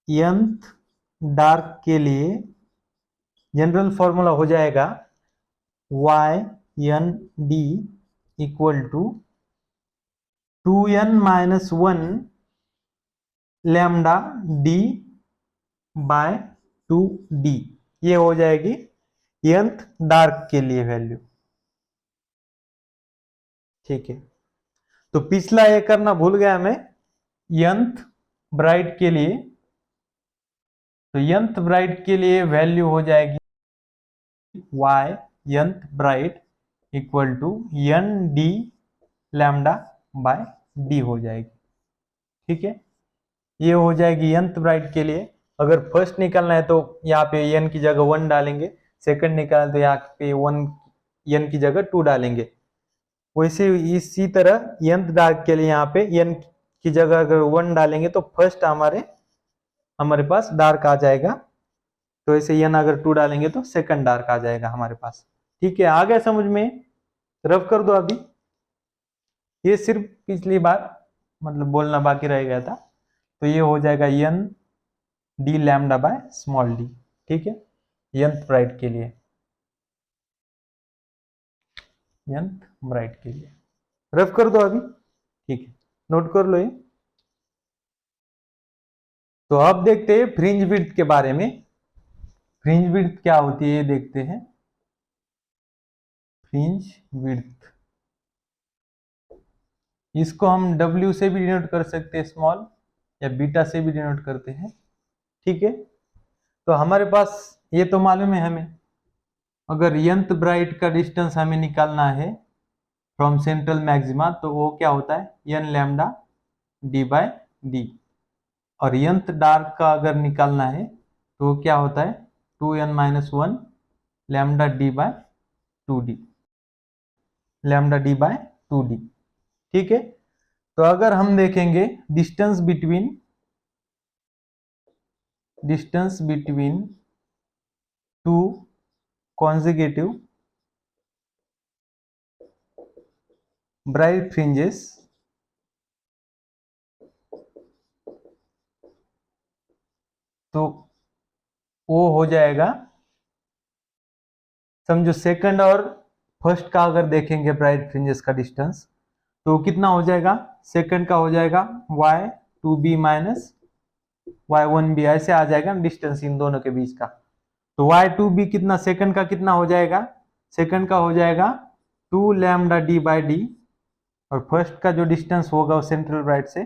Speaker 1: nth डार्क के लिए जनरल फॉर्मूला हो जाएगा y n d equal to 2n minus 1 lambda d by 2d। ये हो जाएगी nth डार्क के लिए वैल्यू। ठीक है, तो पिछला ये करना भूल गया मैं, nth ब्राइट के लिए, तो nth ब्राइट के लिए वैल्यू हो जाएगी y nth bright equal to n d lambda by d हो जाएगी। ठीक है, ये हो जाएगी nth ब्राइट के लिए। अगर फर्स्ट निकालना है तो यहाँ पे n की जगह 1 डालेंगे, सेकंड निकालना तो यहाँ पे 1 n की जगह 2 डालेंगे। वैसे इसी तरह nth डार्क के लिए यहाँ पे n की जगह अगर 1 डालेंगे तो फर्स्ट हमारे पास डार्क आ जाएगा, तो ऐसे n अगर 2 डालेंगे तो सेकंड डार्क आ जाएगा हमारे पास। ठीक है, आ गया समझ में, रफ कर दो अभी। ये सिर्फ पिछली बार मतलब बोलना बाकी रह गया था। तो ये हो जाएगा n d lambda by small d। ठीक है, nth ब्राइट के लिए, nth ब्राइट के लिए रफ कर दो अभी। ठीक है, नोट कर लो ये। तो अब देखते हैं फ्रिंज विड्थ के बारे में। फ्रिंज विड्थ क्या होती है ये देखते हैं। फ्रिंज विड्थ, इसको हम W से भी डिनोट कर सकते हैं स्मॉल, या बीटा से भी डिनोट करते हैं। ठीक है, तो हमारे पास ये तो मालूम है हमें, अगर nth ब्राइट का डिस्टेंस हमें निकालना है फ्रॉम सेंट्रल मैक्सिमा, तो वो क्या होता है n lambda d by d। और nth डार्क का अगर निकालना है तो क्या होता है 2n-1 lambda d by 2d, lambda d by 2d। ठीक है, तो अगर हम देखेंगे distance between two consecutive bright fringes, तो वो हो जाएगा, समझो सेकंड और फर्स्ट का अगर देखेंगे ब्राइट फ्रिंजेस का डिस्टेंस तो कितना हो जाएगा, सेकंड का हो जाएगा y2b माइनस y1b, ऐसे आ जाएगा डिस्टेंस इन दोनों के बीच का। तो y2b कितना, सेकंड का कितना हो जाएगा, सेकंड का हो जाएगा 2 लैम्डा डी बाई डी, और फर्स्ट का जो डिस्टेंस होगा वो सेंट्रल ब्राइट से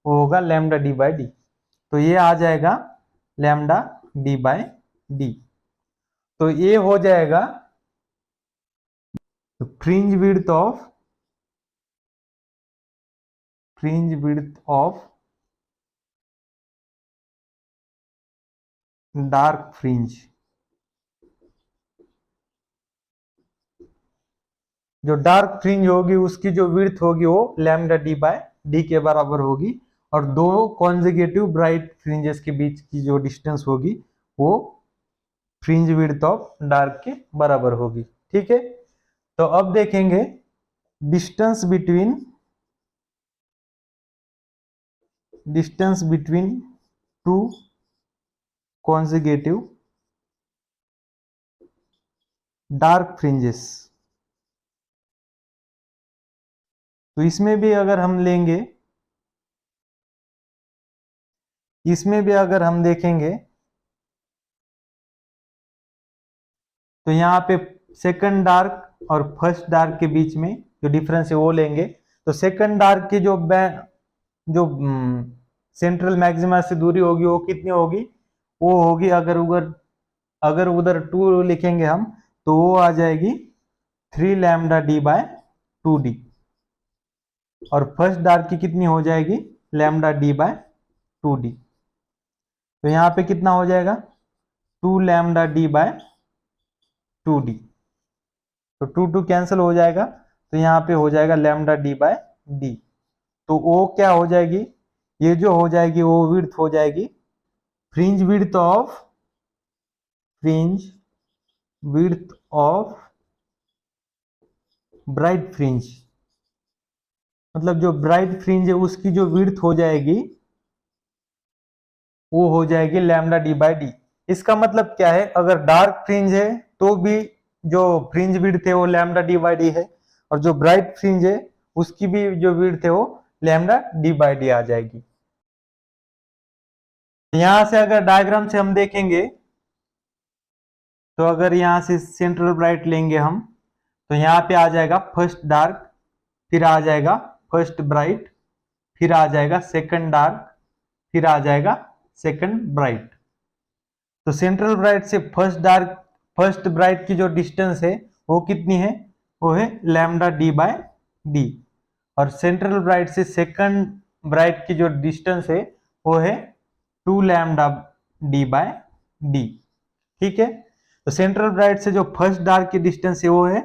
Speaker 1: वो होगा लैम्डा डी बाई डी, तो ये आ जाएगा लैम्डा डी बाई डी। तो ये हो जाएगा fringe width of dark fringe. जो डार्क फ्रिंज होगी उसकी जो विड्थ होगी वो लैम्डा डी बाय डी के बराबर होगी, और दो कॉन्जिक्यूटिव ब्राइट फ्रिंजेस के बीच की जो डिस्टेंस होगी वो फ्रिंज विड्थ ऑफ डार्क के बराबर होगी। ठीक है, तो अब देखेंगे distance between two consecutive dark fringes. तो इसमें भी अगर हम लेंगे, इसमें भी अगर हम देखेंगे तो यहाँ पे सेकंड डार्क और फर्स्ट डार्क के बीच में जो डिफरेंस है वो लेंगे, तो सेकंड डार्क की जो सेंट्रल मैक्सिमा से दूरी होगी वो कितनी होगी, वो होगी अगर उधर 2 लिखेंगे हम तो वो आ जाएगी 3 लैम्डा डी बाय 2d, और फर्स्ट डार्क की कितनी हो जाएगी लैम्डा डी बाय 2d। तो यहाँ पे कितना हो जाएगा 2 लैम्डा डी बाय 2d, तो 2 कैंसिल हो जाएगा, तो यहाँ पे हो जाएगा लैम्डा डी बाय डी। तो वो क्या हो जाएगी, ये जो हो जाएगी वो विड्थ हो जाएगी fringe width of bright fringe, मतलब जो ब्राइट फ्रिंज है उसकी जो विड्थ हो जाएगी वो हो जाएगी लैम्डा डी बाई डी। इसका मतलब क्या है, अगर डार्क फ्रिंज है तो भी जो फ्रिंज विड्थ है वो लैम्डा डी बाई डी है, और जो ब्राइट फ्रिंज है उसकी भी जो विड्थ है वो लैम्डा डी बाई डी आ जाएगी। यहां से अगर डायग्राम से हम देखेंगे तो अगर यहां से सेंट्रल ब्राइट लेंगे हम तो यहाँ पे आ जाएगा फर्स्ट डार्क, फिर आ जाएगा फर्स्ट ब्राइट, फिर आ जाएगा सेकंड डार्क, फिर आ जाएगा सेकंड ब्राइट। तो सेंट्रल ब्राइट से फर्स्ट ब्राइट की जो डिस्टेंस है वो कितनी है, वो है लैम्डा डी बाय डी, और सेंट्रल ब्राइट से सेकंड ब्राइट की जो डिस्टेंस है वो है 2 लैम्डा डी बाय डी। ठीक है, तो सेंट्रल ब्राइट से जो फर्स्ट डार्क की डिस्टेंस है वो है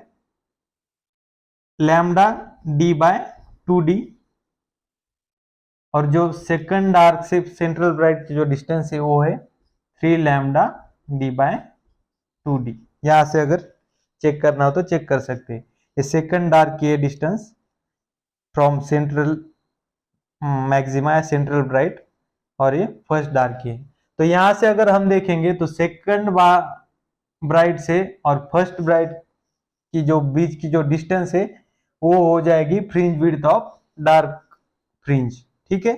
Speaker 1: लैम्डा डी बाय 2d, और जो सेकंड डार्क से सेंट्रल ब्राइट की जो डिस्टेंस है वो है 3 लैम्डा डी बाय 2d। यहां से अगर चेक करना हो तो चेक कर सकते हैं, ये सेकंड डार्क की है डिस्टेंस फ्रॉम सेंट्रल मैक्सिमा या सेंट्रल ब्राइट, और ये फर्स्ट डार्क की है। तो यहां से अगर हम देखेंगे तो सेकंड ब्राइट से और फर्स्ट ब्राइट की जो बीच की जो डिस्टेंस है वो हो जाएगी fringe width of dark fringe. ठीक है,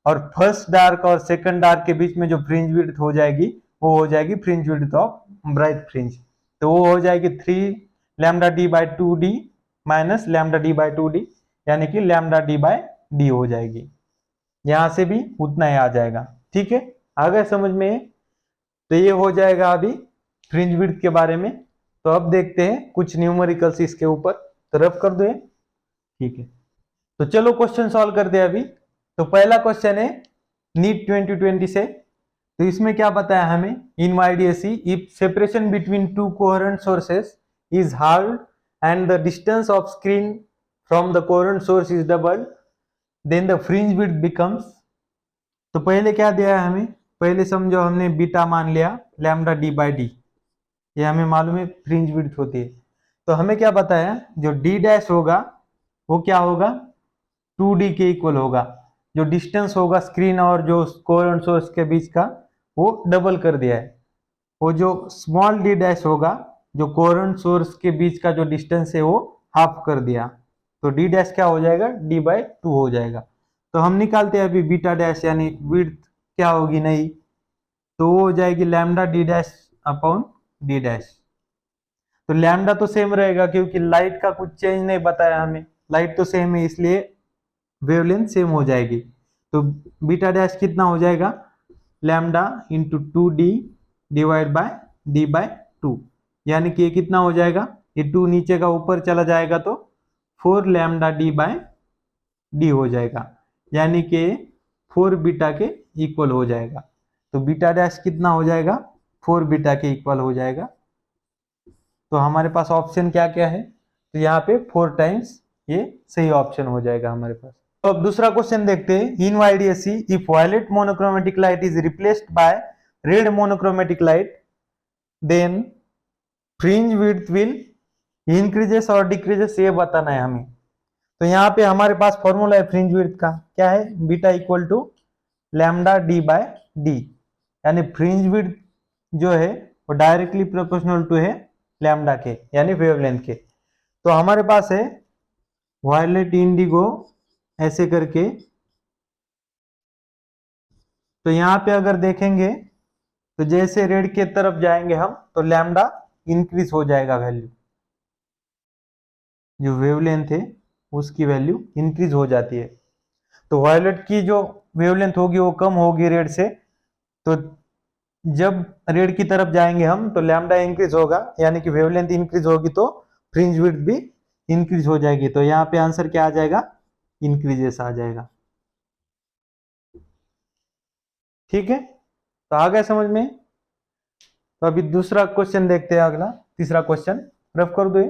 Speaker 1: और फर्स्ट डार्क और सेकंड डार्क के बीच में जो फ्रिंज विड्थ हो जाएगी वो हो जाएगी fringe width of bright fringe, तो वो हो जाएगी 3 lambda D by 2d minus lambda D by 2d, यानी कि लैम्डा डी बाई डी हो जाएगी। यहां से भी उतना ही आ जाएगा। ठीक है, आ गए समझ में? तो ये हो जाएगा अभी फ्रिंज विड्थ के बारे में। तो अब देखते हैं कुछ न्यूमेरिकल्स इसके ऊपर, तो रफ कर दो। ठीक है, तो चलो क्वेश्चन सॉल्व करते हैं अभी। तो पहला क्वेश्चन है नीट 2020 से। तो इसमें क्या बताया हमें, in YDSE if separation between two coherent sources is halved and the distance of screen from the coherent source is double then the fringe width becomes. तो पहले क्या दिया है हमें, पहले समझो हमने बीटा मान लिया लैम्डा डी बाई डी, ये हमें मालूम है फ्रिंज विड्थ होती है। तो हमें क्या बताया, जो डी डैश होगा वो क्या होगा, 2D के इक्वल होगा। जो डिस्टेंस होगा स्क्रीन और जो कोहेरेंट सोर्स के बीच का वो डबल कर दिया है। वो जो स्मॉल डी डैश होगा, जो कोहेरेंट सोर्स के बीच का जो डिस्टेंस है वो हाफ कर दिया, तो डी डैश क्या हो जाएगा, डी बाई 2 हो जाएगा। तो हम निकालते हैं अभी बीटा डैश यानी विड्थ क्या होगी नई, तो वो हो जाएगी lambda D dash upon D dash. तो लैम्डा तो सेम रहेगा क्योंकि लाइट का कुछ चेंज नहीं बताया हमें, लाइट तो सेम है इसलिए वेवलेंथ सेम हो जाएगी। तो बीटा डैश कितना हो जाएगा, lambda into 2D divide by d by 2, यानी कि ये कितना हो जाएगा, ये 2 नीचे का ऊपर चला जाएगा तो 4 लैम्डा डी बाय डी हो जाएगा, यानी कि 4 बीटा के इक्वल हो जाएगा। तो बीटा डैश कितना हो जाएगा, 4 बीटा के इक्वल हो जाएगा। तो हमारे पास ऑप्शन क्या क्या है, तो यहाँ पे 4 टाइम्स ये सही ऑप्शन हो जाएगा हमारे पास। तो अब दूसरा क्वेश्चन देखते हैं, in YDSE if violet monochromatic light is replaced by red monochromatic light then fringe width will increases और डिक्रीजेस, ये बताना है हमें। तो यहाँ पे हमारे पास फॉर्मूला है फ्रिंज विड्थ का, क्या है, beta equal to lambda d by d, यानी फ्रिंज विड्थ जो है वो डायरेक्टली प्रोपोर्शनल टू है लैम्डा के यानी वेवलेंथ के। तो हमारे पास है वायलेट इंडिगो ऐसे करके, तो यहाँ पे अगर देखेंगे तो जैसे रेड के तरफ जाएंगे हम तो लैम्डा इंक्रीज हो जाएगा, वैल्यू जो वेवलेंथ है उसकी वैल्यू इंक्रीज हो जाती है। तो वायलेट की जो वेवलेंथ होगी वो कम होगी रेड से, तो जब रेड की तरफ जाएंगे हम तो लैम्डा इंक्रीज होगा, यानी कि वेवलेंथ इंक्रीज होगी तो फ्रिंज विड्थ भी इंक्रीज हो जाएगी। तो यहाँ पे आंसर क्या आ जाएगा, इंक्रीजेस आ जाएगा। ठीक है, तो आ गया समझ में। तो अभी दूसरा क्वेश्चन देखते हैं, अगला तीसरा क्वेश्चन रफ कर दो।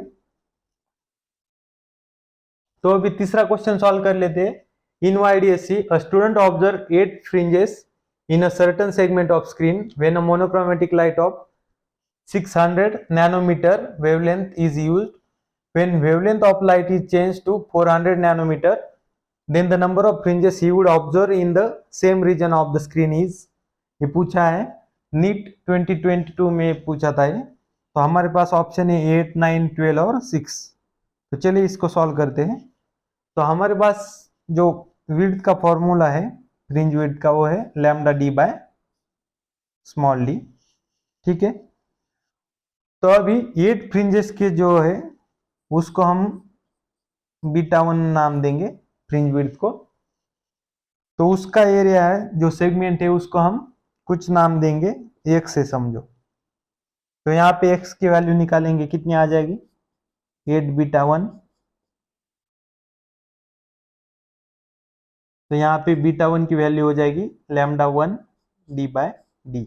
Speaker 1: तो अभी तीसरा क्वेश्चन सॉल्व कर लेते हैं। In YDSE a student observed 8 fringes in a certain segment of screen when a monochromatic light of 600 nanometer wavelength is used. When wavelength of light is changed to 400 nanometer, then the number of fringes he would observe in the same region of the screen is। ये पूछा है NEET 2022 में पूछा था ये। तो हमारे पास option है 8, 9, 12 और 6। तो चलिए इसको सॉल्व करते हैं। तो हमारे पास जो विड्थ का फॉर्मूला है फ्रिंज विड्थ का वो है lambda d by small d. ठीक है, तो अभी 8 फ्रिंजेस के जो है उसको हम बीटा 1 नाम देंगे फ्रिंज विड्थ को। तो उसका एरिया है जो सेगमेंट है उसको हम कुछ नाम देंगे x से समझो। तो यहाँ पे x की वैल्यू निकालेंगे, कितनी आ जाएगी, 8 बीटा 1। तो यहाँ पे बीटा 1 की वैल्यू हो जाएगी लैम्डा 1 डी बाय डी,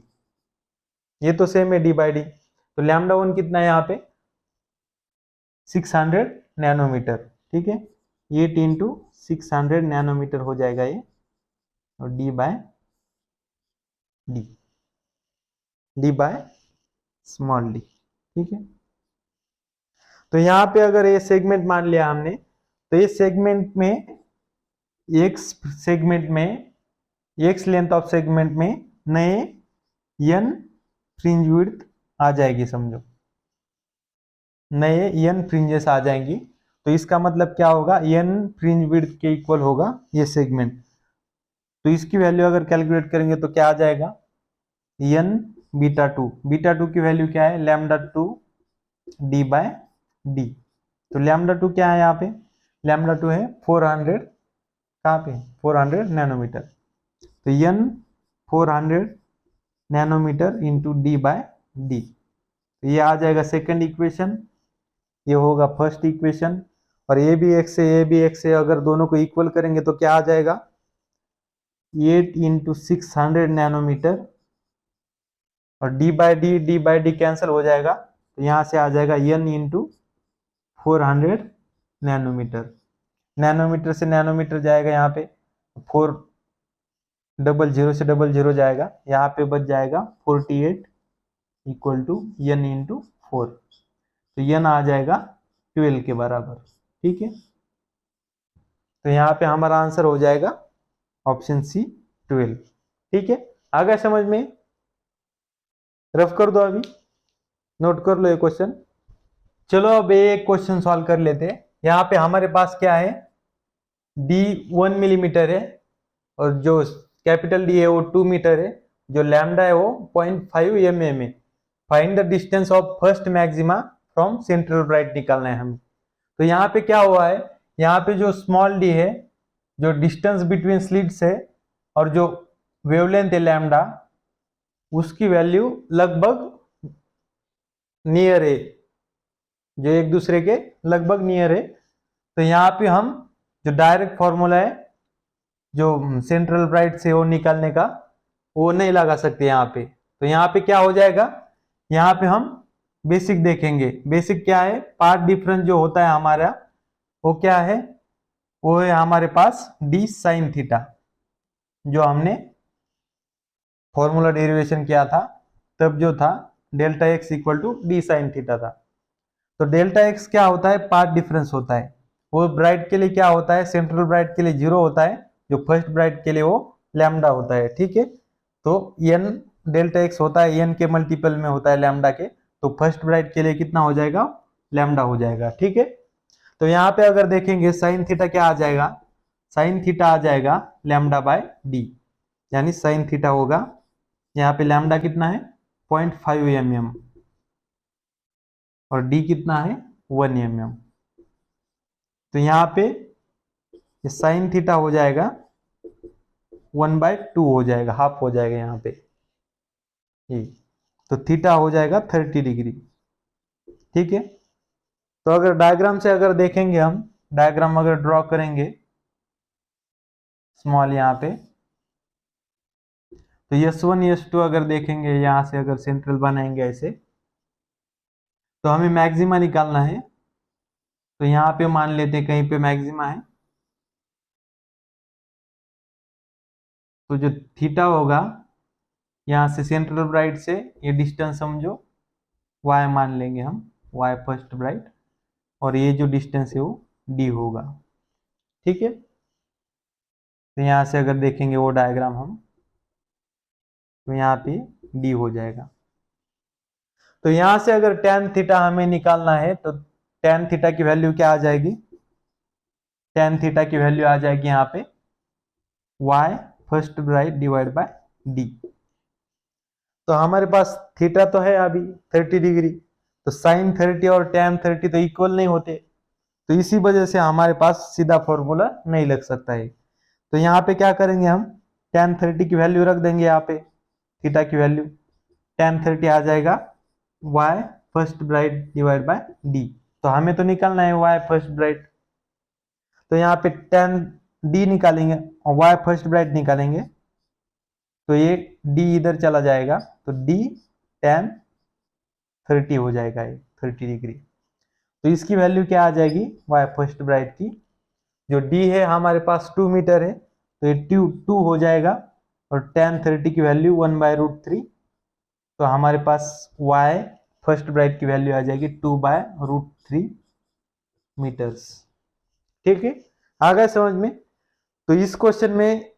Speaker 1: ये तो सेम है डी बाय डी। तो लैम्डा 1 कितना है यहाँ पे 600 नैनोमीटर। ठीक है, 8 इंटू 600 नैनोमीटर हो जाएगा ये, और d by d, d by small d. ठीक है, तो यहाँ पे अगर ये सेगमेंट मान लिया हमने, तो ये सेगमेंट में एक्स सेगमेंट में एक्स लेंथ ऑफ सेगमेंट में नए n फ्रिंज विड्थ आ जाएगी, समझो नए n फ्रिंजेस आ जाएंगी। तो इसका मतलब क्या होगा, n फ्रिंज विड्थ के इक्वल होगा ये सेगमेंट। तो इसकी वैल्यू अगर कैलकुलेट करेंगे तो क्या आ जाएगा, n बीटा 2। बीटा 2 की वैल्यू क्या है, लैम्डा 2 डी बाय डी। तो लैम्डा 2 क्या है यहाँ पे, लैम्डा 2 है 400, कहाँ पे 400 नैनोमीटर। तो n 400 nanometre into d by d, तो ये आ जाएगा सेकंड इक्वेशन, ये होगा फर्स्ट इक्वेशन। और ये भी x से ये भी x से अगर दोनों को इक्वल करेंगे तो क्या आ जाएगा, 8 इंटू 600 नैनोमीटर, और डी बाई डी कैंसिल हो जाएगा, तो यहाँ से आ जाएगा n इंटू 400 नैनोमीटर। नैनोमीटर से नैनोमीटर जाएगा यहाँ पे, 4 00 से 00 जाएगा, यहाँ पे बच जाएगा 48 इक्वल टू n इंटू 4, तो n आ जाएगा 12 के बराबर। ठीक है, तो यहाँ पे हमारा आंसर हो जाएगा ऑप्शन सी 12। ठीक है, आ गया समझ में? रफ कर दो, अभी नोट कर लो ये क्वेश्चन। चलो अब एक क्वेश्चन सॉल्व कर लेते हैं। यहाँ पे हमारे पास क्या है, डी 1 मिलीमीटर है, और जो कैपिटल डी है वो 2 मीटर है, जो लैम्डा है वो 0.5 mm है। Find the distance of first maxima from central bright निकालना है हमें। तो यहाँ पे क्या हुआ है, यहाँ पे जो स्मॉल डी है, जो डिस्टेंस बिटवीन स्लिट्स है, और जो वेवलेंथ है लैम्डा, उसकी वैल्यू लगभग नियर है, जो एक दूसरे के लगभग नियर है। तो यहाँ पे हम जो डायरेक्ट फॉर्मूला है जो सेंट्रल ब्राइट से वो निकालने का, वो नहीं लगा सकते यहाँ पे। तो यहाँ पे क्या हो जाएगा, यहाँ पे हम बेसिक देखेंगे। बेसिक क्या है, पार्ट डिफरेंस जो होता है हमारा, वो क्या है, वो है हमारे पास डी साइन थीटा, जो हमने फॉर्मूला डेरिवेशन किया था तब जो था delta x equal to d sine theta था। तो डेल्टा एक्स क्या होता है, पार्ट डिफरेंस होता है। वो ब्राइट के लिए क्या होता है, सेंट्रल ब्राइट के लिए 0 होता है, जो फर्स्ट ब्राइट के लिए वो लैम्डा होता है। ठीक है, तो n डेल्टा एक्स होता है, n के मल्टीपल में होता है लैम्डा के, तो फर्स्ट ब्राइट के लिए कितना हो जाएगा, लैम्डा हो जाएगा। ठीक है, तो यहाँ पे अगर देखेंगे साइन थीटा क्या आ जाएगा, साइन थीटा आ जाएगा लैम्डा बाय डी, यानी साइन थीटा होगा, यहाँ पे लैम्डा कितना है 0.5 mm, और डी कितना है 1 mm। तो यहाँ पे साइन थीटा हो जाएगा 1/2 हो जाएगा, हाफ हो जाएगा यहाँ पे ये, तो थीटा हो जाएगा 30 डिग्री। ठीक है, तो अगर डायग्राम से अगर देखेंगे, हम डायग्राम अगर ड्रॉ करेंगे स्मॉल यहाँ पे, तो S1 S2 अगर देखेंगे, यहाँ से अगर सेंट्रल बनाएंगे ऐसे, तो हमें मैक्सिमा निकालना है। तो यहाँ पे मान लेते हैं कहीं पे मैक्सिमा है, तो जो थीटा होगा यहाँ से सेंट्रल ब्राइट से ये डिस्टेंस समझो y मान लेंगे हम, y फर्स्ट ब्राइट, और ये जो डिस्टेंस है वो d होगा। ठीक है, तो यहाँ से अगर देखेंगे वो डायग्राम हम, तो यहाँ पे d हो जाएगा। तो यहाँ से अगर tan थीटा हमें निकालना है, तो tan थीटा की वैल्यू क्या आ जाएगी, tan थीटा की वैल्यू आ जाएगी यहाँ पे y first bright divide by d। तो हमारे पास थीटा तो है अभी 30 डिग्री, तो साइन 30 और tan 30 तो इक्वल नहीं होते, तो इसी वजह से हमारे पास सीधा फॉर्मूला नहीं लग सकता है। तो यहाँ पे क्या करेंगे, हम tan 30 की वैल्यू रख देंगे यहाँ पे, थीटा की वैल्यू tan 30 आ जाएगा y first bright divide by d। तो हमें तो निकालना है y फर्स्ट ब्राइट, तो यहाँ पे tan d निकालेंगे और y फर्स्ट ब्राइट निकालेंगे, तो ये d इधर चला जाएगा, तो d tan 30 हो जाएगा, ये 30 डिग्री। तो इसकी वैल्यू क्या आ जाएगी, y फर्स्ट ब्राइट की, जो d है हमारे पास 2 मीटर है, तो ये 2 हो जाएगा, और tan 30 की वैल्यू 1/√3, तो हमारे पास y फर्स्ट ब्राइट की वैल्यू आ जाएगी 2/√3 मीटर्स। ठीक है, आ गए समझ में? तो इस क्वेश्चन में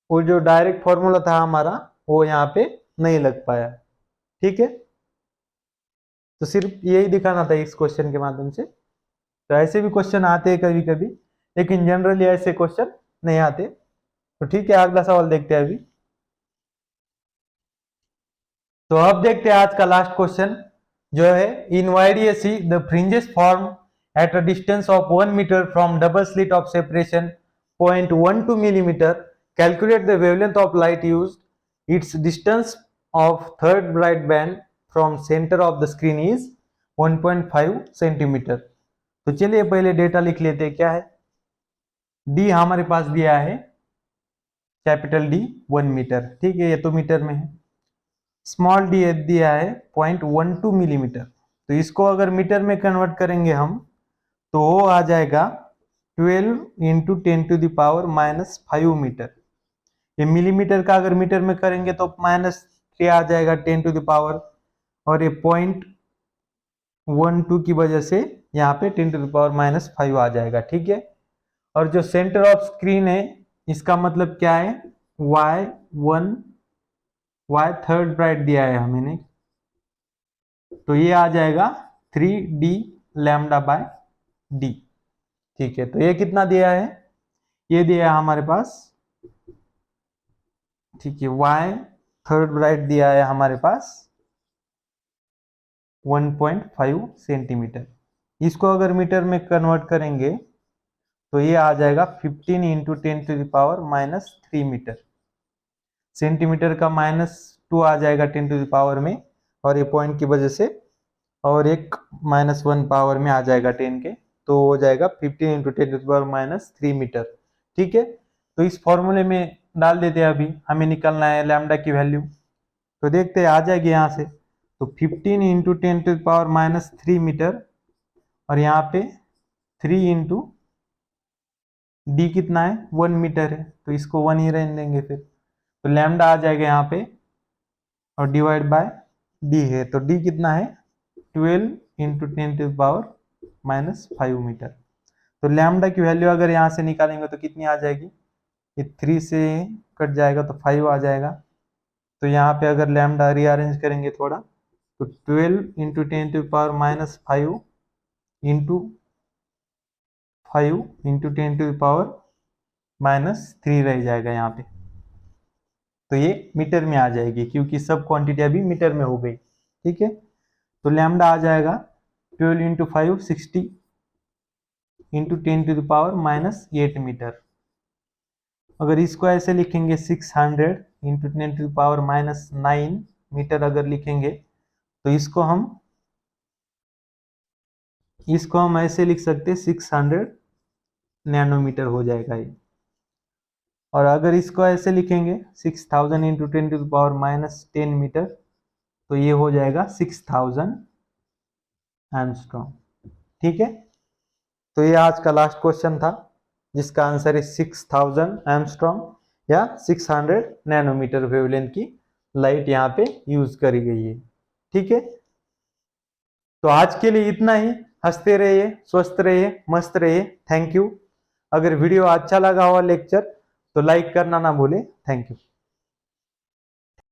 Speaker 1: वो जो डायरेक्ट फॉर्मूला था हमारा, वो यहाँ पे नहीं लग पाया। ठीक है, तो सिर्फ यही दिखाना था इस क्वेश्चन के माध्यम से। तो ऐसे भी क्वेश्चन आते हैं कभी कभी, लेकिन जनरली ऐसे क्वेश्चन नहीं आते। तो ठीक है, अगला सवाल देखते हैं अभी। तो अब देखते हैं आज का लास्ट क्वेश्चन, जो है in YDAC the fringes form at a distance of 1 metre from double slit of separation 0.12 millimetre, calculate the wavelength of light used, it's distance of third bright band from centre of the screen is 1.5 centimetre. तो चलिए पहले data लिख लेते हैं। क्या है, D हमारे पास दिया है कैपिटल डी 1 मीटर, ठीक है, ये तो मीटर में है। स्मॉल डी दिया है 0.12 मिलीमीटर, तो इसको अगर मीटर में कन्वर्ट करेंगे हम तो वो आ जाएगा 12 इंटू 10⁻⁻5 मीटर। ये मिलीमीटर का अगर मीटर में करेंगे तो -3 आ जाएगा 10⁻, और ये 0.12 की वजह से यहाँ पे 10⁻⁻5 आ जाएगा, ठीक है। और जो सेंटर ऑफ स्क्रीन है इसका मतलब क्या है, y1 y थर्ड ब्राइट दिया है हमें, तो ये आ जाएगा 3d लैम्डा बाय डी, ठीक है। तो ये कितना दिया है, ये दिया है हमारे पास, ठीक है, y थर्ड ब्राइट दिया है हमारे पास 1.5 सेंटीमीटर। इसको अगर मीटर में कन्वर्ट करेंगे तो ये आ जाएगा 15 इंटू 10⁻³ मीटर। सेंटीमीटर का -2 आ जाएगा 10 में, और ये पॉइंट की वजह से और एक -1 पावर में आ जाएगा 10 के, तो हो जाएगा 15 इंटू 10⁻³ मीटर, ठीक है। तो इस फॉर्मूले में डाल देते हैं, अभी हमें निकालना है लैम्डा की वैल्यू, तो देखते हैं आ जाएगी यहाँ से। तो 15 इंटू 10⁻³ मीटर, और यहाँ पे 3 इंटू डी कितना है 1 मीटर है, तो इसको 1 ही रहने देंगे फिर, तो लैम्डा आ जाएगा यहाँ पे, और डिवाइड बाय डी है, तो डी कितना है 12 इंटू 10⁻⁻5 मीटर। तो लैम्डा की वैल्यू अगर यहाँ से निकालेंगे तो कितनी आ जाएगी, ये 3 से कट जाएगा तो 5 आ जाएगा। तो यहाँ पे अगर लैम्डा रीअरेंज करेंगे थोड़ा, तो 12 इंटू 10⁻5 इंटू 5 इंटू 10⁻³ रह जाएगा यहाँ पे, तो ये मीटर में आ जाएगी क्योंकि सब क्वांटिटी अभी मीटर में हो गई, ठीक है। तो लैम्डा आ जाएगा 12 इंटू 5 60 इंटू 10⁻8 मीटर। अगर इसको ऐसे लिखेंगे 600 इंटू 10⁻9 मीटर अगर लिखेंगे, तो इसको हम ऐसे लिख सकते हैं 600 नैनोमीटर हो जाएगा ये। और अगर इसको ऐसे लिखेंगे 6000 इंटू 10⁻10 मीटर, तो ये हो जाएगा 6000 एंगस्ट्रॉम, ठीक है। तो ये आज का लास्ट क्वेश्चन था जिसका आंसर है 6000 एंगस्ट्रॉम या 600 नैनोमीटर वेवलेंथ की लाइट यहाँ पे यूज करी गई है, ठीक है। तो आज के लिए इतना ही। हंसते रहिए, स्वस्थ रहिए, मस्त रहिए। Thank you. अगर वीडियो अच्छा लगा हुआ लेक्चर तो लाइक करना ना भूले। Thank you.